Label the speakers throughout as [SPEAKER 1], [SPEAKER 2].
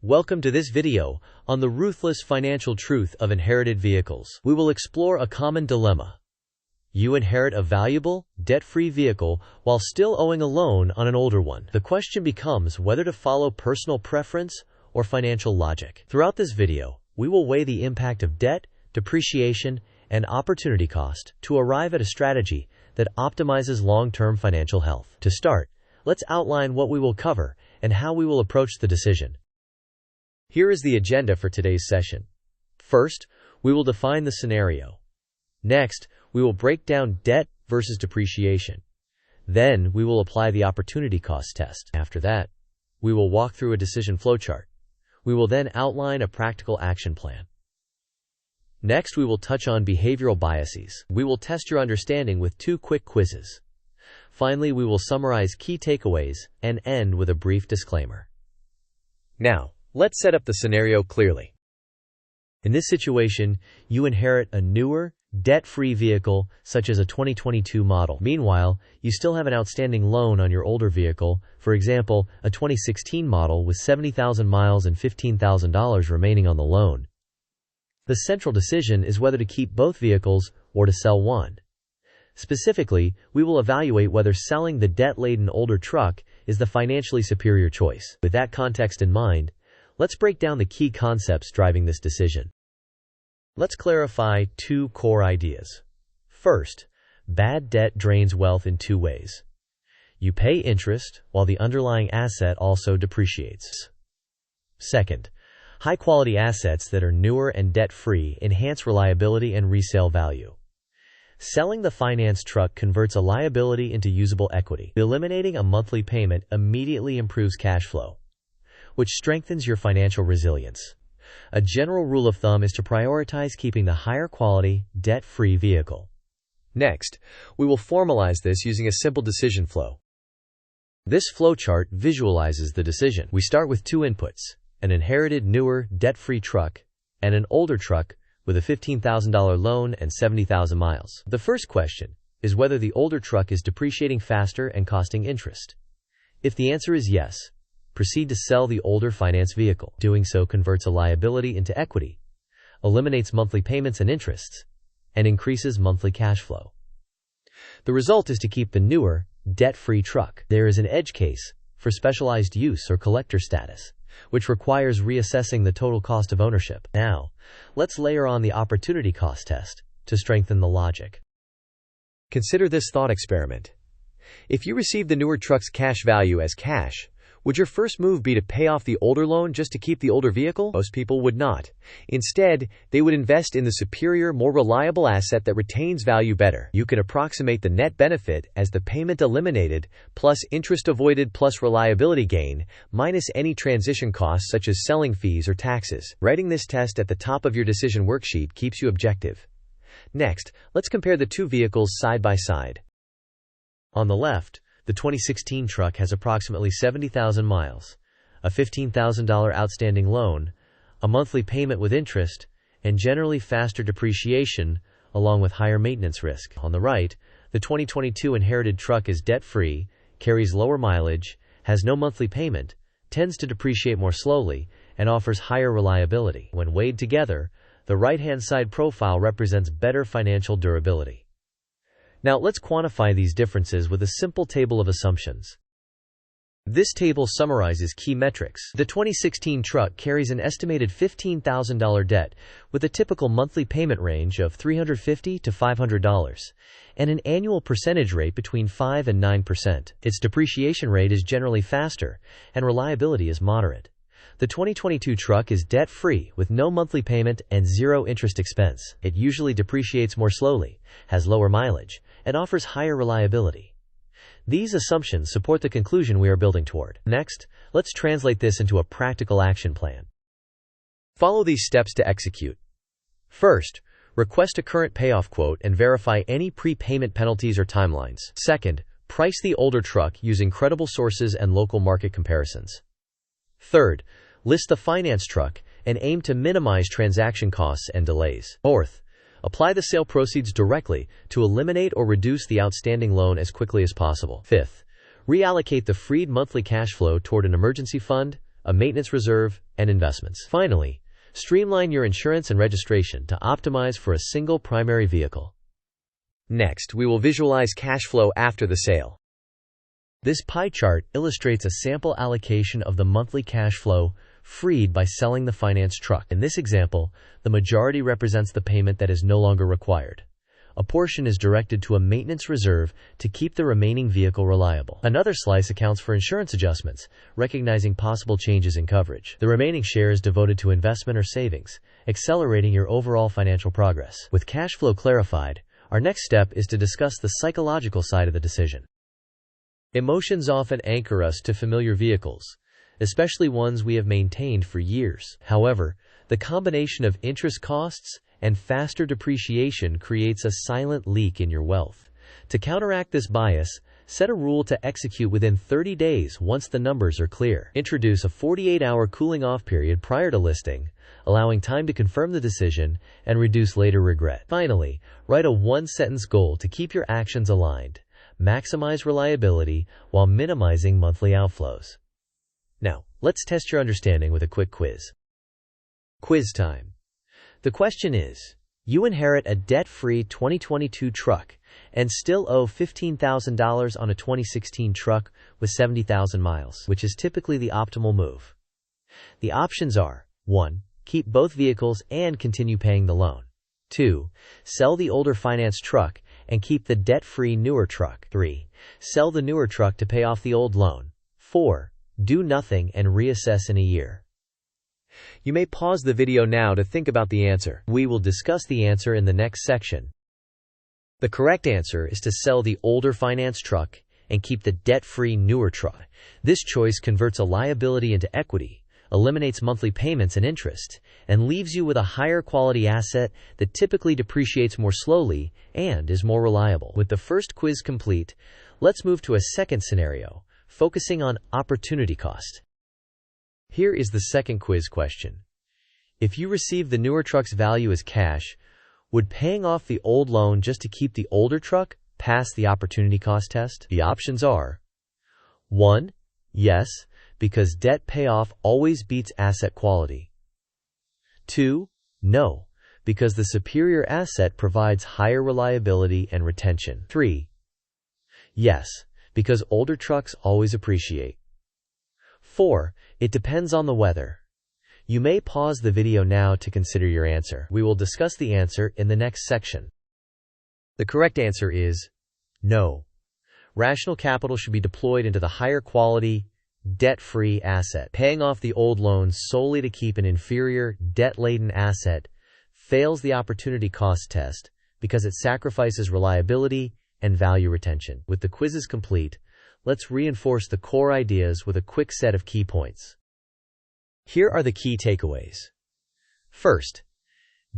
[SPEAKER 1] Welcome to this video on the ruthless financial truth of inherited vehicles. We will explore a common dilemma. You inherit a valuable, debt-free vehicle while still owing a loan on an older one. The question becomes whether to follow personal preference or financial logic. Throughout this video, we will weigh the impact of debt, depreciation, and opportunity cost to arrive at a strategy that optimizes long-term financial health. To start, let's outline what we will cover and how we will approach the decision. Here is the agenda for today's session. First, we will define the scenario. Next, we will break down debt versus depreciation. Then, we will apply the opportunity cost test. After that, we will walk through a decision flowchart. We will then outline a practical action plan. Next, we will touch on behavioral biases. We will test your understanding with 2 quick quizzes. Finally, we will summarize key takeaways and end with a brief disclaimer. Now, let's set up the scenario clearly. In this situation, you inherit a newer, debt-free vehicle, such as a 2022 model. Meanwhile, you still have an outstanding loan on your older vehicle, for example, a 2016 model with 70,000 miles and $15,000 remaining on the loan. The central decision is whether to keep both vehicles or to sell one. Specifically, we will evaluate whether selling the debt-laden older truck is the financially superior choice. With that context in mind, let's break down the key concepts driving this decision. Let's clarify 2 core ideas. First, bad debt drains wealth in 2 ways. You pay interest, while the underlying asset also depreciates. Second, high-quality assets that are newer and debt-free enhance reliability and resale value. Selling the finance truck converts a liability into usable equity. Eliminating a monthly payment immediately improves cash flow, which strengthens your financial resilience. A general rule of thumb is to prioritize keeping the higher quality, debt-free vehicle. Next, we will formalize this using a simple decision flow. This flowchart visualizes the decision. We start with 2 inputs, an inherited newer, debt-free truck and an older truck with a $15,000 loan and 70,000 miles. The first question is whether the older truck is depreciating faster and costing interest. If the answer is yes, proceed to sell the older finance vehicle. Doing so converts a liability into equity, eliminates monthly payments and interests, and increases monthly cash flow. The result is to keep the newer, debt-free truck. There is an edge case for specialized use or collector status, which requires reassessing the total cost of ownership. Now, let's layer on the opportunity cost test to strengthen the logic. Consider this thought experiment. If you receive the newer truck's cash value as cash, would your first move be to pay off the older loan just to keep the older vehicle? Most people would not. Instead, they would invest in the superior, more reliable asset that retains value better. You can approximate the net benefit as the payment eliminated plus interest avoided plus reliability gain minus any transition costs such as selling fees or taxes. Writing this test at the top of your decision worksheet keeps you objective. Next, let's compare the 2 vehicles side by side. On the left, the 2016 truck has approximately 70,000 miles, a $15,000 outstanding loan, a monthly payment with interest, and generally faster depreciation, along with higher maintenance risk. On the right, the 2022 inherited truck is debt-free, carries lower mileage, has no monthly payment, tends to depreciate more slowly, and offers higher reliability. When weighed together, the right-hand side profile represents better financial durability. Now, let's quantify these differences with a simple table of assumptions. This table summarizes key metrics. The 2016 truck carries an estimated $15,000 debt with a typical monthly payment range of $350 to $500 and an annual percentage rate between 5 and 9%. Its depreciation rate is generally faster and reliability is moderate. The 2022 truck is debt-free with no monthly payment and 0 interest expense. It usually depreciates more slowly, has lower mileage, and offers higher reliability. These assumptions support the conclusion we are building toward. Next, let's translate this into a practical action plan. Follow these steps to execute. First, request a current payoff quote and verify any prepayment penalties or timelines. Second, price the older truck using credible sources and local market comparisons. Third, list the finance truck and aim to minimize transaction costs and delays. Fourth, apply the sale proceeds directly to eliminate or reduce the outstanding loan as quickly as possible. Fifth, reallocate the freed monthly cash flow toward an emergency fund, a maintenance reserve, and investments. Finally, streamline your insurance and registration to optimize for a single primary vehicle. Next, we will visualize cash flow after the sale. This pie chart illustrates a sample allocation of the monthly cash flow freed by selling the financed truck. In this example, the majority represents the payment that is no longer required. A portion is directed to a maintenance reserve to keep the remaining vehicle reliable. Another slice accounts for insurance adjustments, recognizing possible changes in coverage. The remaining share is devoted to investment or savings, accelerating your overall financial progress. With cash flow clarified, our next step is to discuss the psychological side of the decision. Emotions often anchor us to familiar vehicles, especially ones we have maintained for years. However, the combination of interest costs and faster depreciation creates a silent leak in your wealth. To counteract this bias, set a rule to execute within 30 days once the numbers are clear. Introduce a 48-hour cooling-off period prior to listing, allowing time to confirm the decision and reduce later regret. Finally, write a one-sentence goal to keep your actions aligned. Maximize reliability while minimizing monthly outflows. Now, let's test your understanding with a quick quiz. Quiz time. The question is, you inherit a debt-free 2022 truck and still owe $15,000 on a 2016 truck with 70,000 miles, which is typically the optimal move. The options are: 1. Keep both vehicles and continue paying the loan. 2. Sell the older financed truck and keep the debt-free newer truck. 3. Sell the newer truck to pay off the old loan. 4. Do nothing and reassess in a year. You may pause the video now to think about the answer. We will discuss the answer in the next section. The correct answer is to sell the older finance truck and keep the debt-free newer truck. This choice converts a liability into equity, eliminates monthly payments and interest, and leaves you with a higher quality asset that typically depreciates more slowly and is more reliable. With the first quiz complete, let's move to a second scenario, focusing on opportunity cost. Here is the second quiz question. If you receive the newer truck's value as cash, would paying off the old loan just to keep the older truck pass the opportunity cost test? The options are: 1. Yes, because debt payoff always beats asset quality. 2. No, because the superior asset provides higher reliability and retention. 3. Yes, because older trucks always appreciate. 4. It depends on the weather. You may pause the video now to consider your answer. We will discuss the answer in the next section. The correct answer is no. Rational capital should be deployed into the higher quality, debt-free asset. Paying off the old loans solely to keep an inferior, debt-laden asset fails the opportunity cost test because it sacrifices reliability and value retention. With the quizzes complete, let's reinforce the core ideas with a quick set of key points. Here are the key takeaways. First,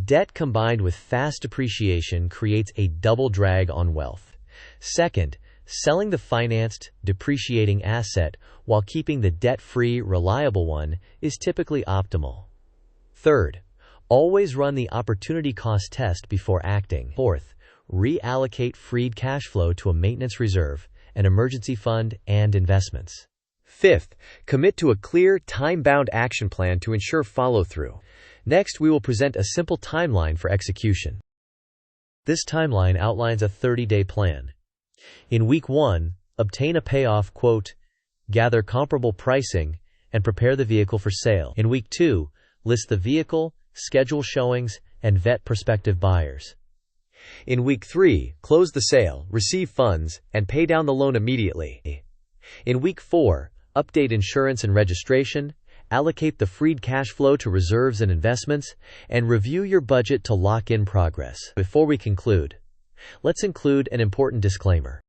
[SPEAKER 1] debt combined with fast depreciation creates a double drag on wealth. Second, selling the financed, depreciating asset while keeping the debt-free, reliable one is typically optimal. Third, always run the opportunity cost test before acting. Fourth, reallocate freed cash flow to a maintenance reserve, an emergency fund, and investments. Fifth, commit to a clear, time-bound action plan to ensure follow-through. Next, we will present a simple timeline for execution. This timeline outlines a 30-day plan. In Week 1, obtain a payoff quote, gather comparable pricing, and prepare the vehicle for sale. In Week 2, list the vehicle, schedule showings, and vet prospective buyers. In Week 3, close the sale, receive funds, and pay down the loan immediately. In Week 4, update insurance and registration, allocate the freed cash flow to reserves and investments, and review your budget to lock in progress. Before we conclude, let's include an important disclaimer.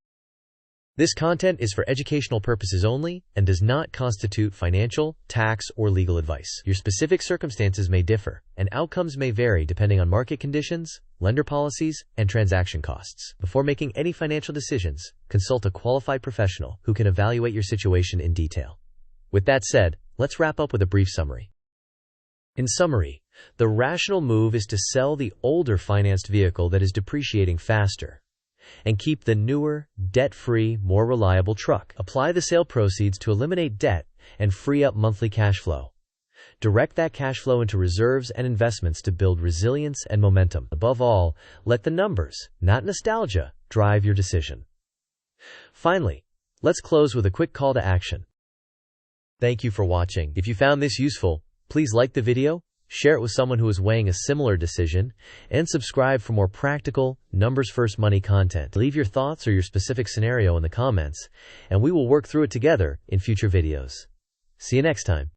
[SPEAKER 1] This content is for educational purposes only and does not constitute financial, tax, or legal advice. Your specific circumstances may differ, and outcomes may vary depending on market conditions, lender policies, and transaction costs. Before making any financial decisions, consult a qualified professional who can evaluate your situation in detail. With that said, let's wrap up with a brief summary. In summary, the rational move is to sell the older financed vehicle that is depreciating faster and keep the newer, debt-free, more reliable truck. Apply the sale proceeds to eliminate debt and free up monthly cash flow. Direct that cash flow into reserves and investments to build resilience and momentum. Above all, let the numbers, not nostalgia, drive your decision. Finally, let's close with a quick call to action. Thank you for watching. If you found this useful, please like the video, share it with someone who is weighing a similar decision, and subscribe for more practical, numbers-first money content. Leave your thoughts or your specific scenario in the comments, and we will work through it together in future videos. See you next time.